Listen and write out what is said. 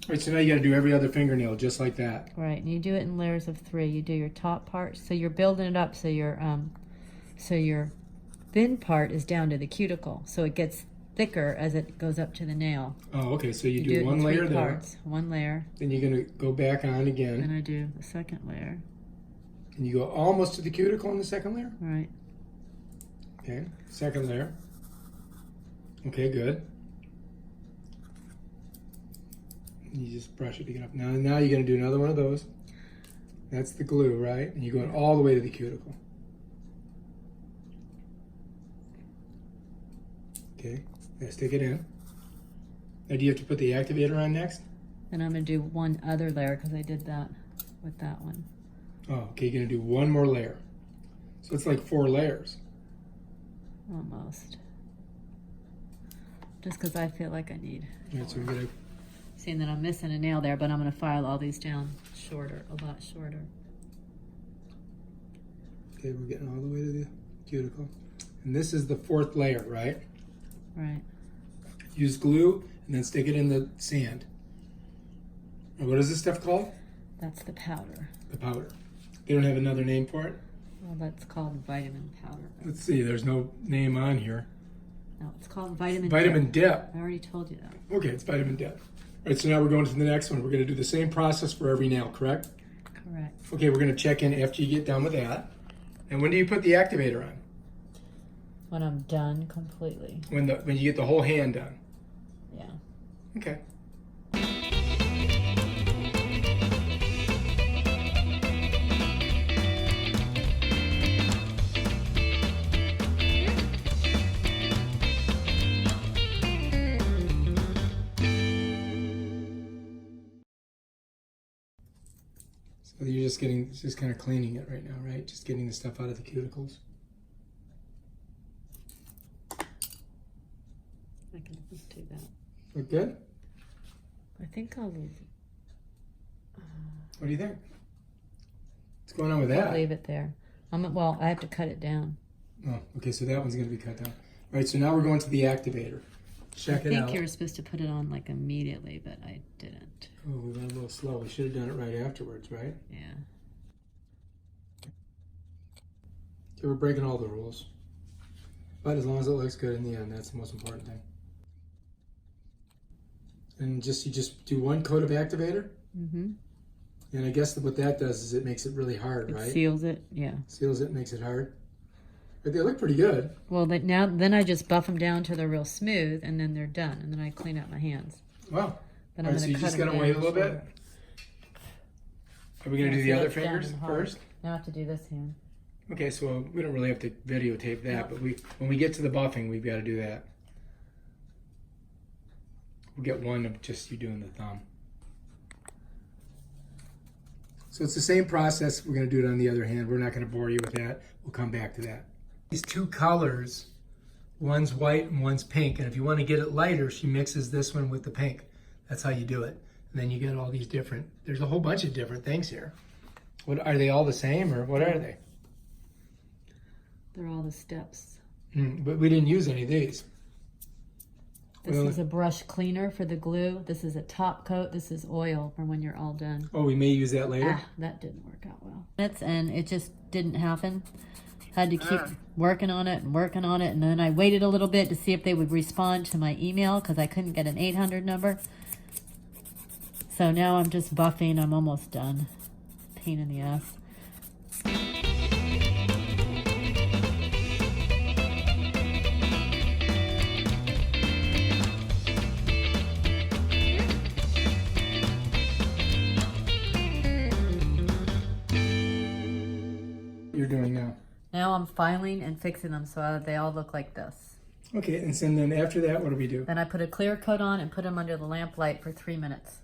All right, so now you got to do every other fingernail just like that. Right, and you do it in layers of 3. You do your top part, so you're building it up so your thin part is down to the cuticle, so it gets thicker as it goes up to the nail. Oh, okay, so you do it one in 3 layer there. parts. One layer. Then you're going to go back on again. Then I do the second layer. And you go almost to the cuticle in the second layer? Right. Okay, second layer. Okay, good. You just brush it to get up. Now you're going to do another one of those. That's the glue, right? And you're going all the way to the cuticle. Okay, now stick it in. Now do you have to put the activator on next? Then I'm going to do one other layer because I did that with that one. Oh, okay, you're going to do one more layer. So it's like 4 layers. Almost. Just because I feel like I need. All right, so we're going to... Seeing that I'm missing a nail there, but I'm going to file all these down shorter, a lot shorter. Okay, we're getting all the way to the cuticle. And this is the 4th layer, right? Right. Use glue and then stick it in the sand. And what is this stuff called? That's the powder. The powder. They don't have another name for it? Well, that's called vitamin powder. Let's see, there's no name on here. No, it's called vitamin dip. I already told you that. Okay, it's vitamin dip. All right, so now we're going to the next one. We're going to do the same process for every nail, correct? Correct. Okay, we're going to check in after you get done with that. And when do you put the activator on? When I'm done completely. When you get the whole hand done? Yeah. Okay. So you're just kind of cleaning it right now, right? Just getting the stuff out of the cuticles. I can do that. Look good? I think I'll leave. What do you think? What's going on with I'll that? leave it there. Well, I have to cut it down. Oh, okay, so that one's going to be cut down. All right, so now we're going to the activator. Check it out. I think you were supposed to put it on like immediately, but I didn't. Oh, we went a little slow. We should have done it right afterwards, right? Yeah. Okay, we're breaking all the rules. But as long as it looks good in the end, that's the most important thing. And you just do one coat of activator? Mm-hmm. And I guess what that does is it makes it really hard, right? It seals it, yeah. Seals it, makes it hard. But they look pretty good. Well, then I just buff them down till they're real smooth, and then they're done. And then I clean out my hands. Wow. Then All right, so you just gotta wait a little bit? Are we gonna do the other fingers first? Now I have to do this hand. Okay, so we don't really have to videotape that, but when we get to the buffing, we've got to do that. We'll get one of just you doing the thumb. So it's the same process. We're going to do it on the other hand. We're not going to bore you with that. We'll come back to that. These 2 colors, one's white and one's pink. And if you want to get it lighter, she mixes this one with the pink. That's how you do it. And then you get all these different, there's a whole bunch of different things here. What are they all the same or what are they? They're all the steps. But we didn't use any of these. This is a brush cleaner for the glue. This is a top coat. This is oil for when you're all done. Oh, we may use that later? Ah, that didn't work out well. And it just didn't happen. Had to keep working on it. And then I waited a little bit to see if they would respond to my email because I couldn't get an 800 number. So now I'm just buffing. I'm almost done. Pain in the ass. You're doing now. Now I'm filing and fixing them so they all look like this. Okay, and so then after that, what do we do? Then I put a clear coat on and put them under the lamplight for 3 minutes.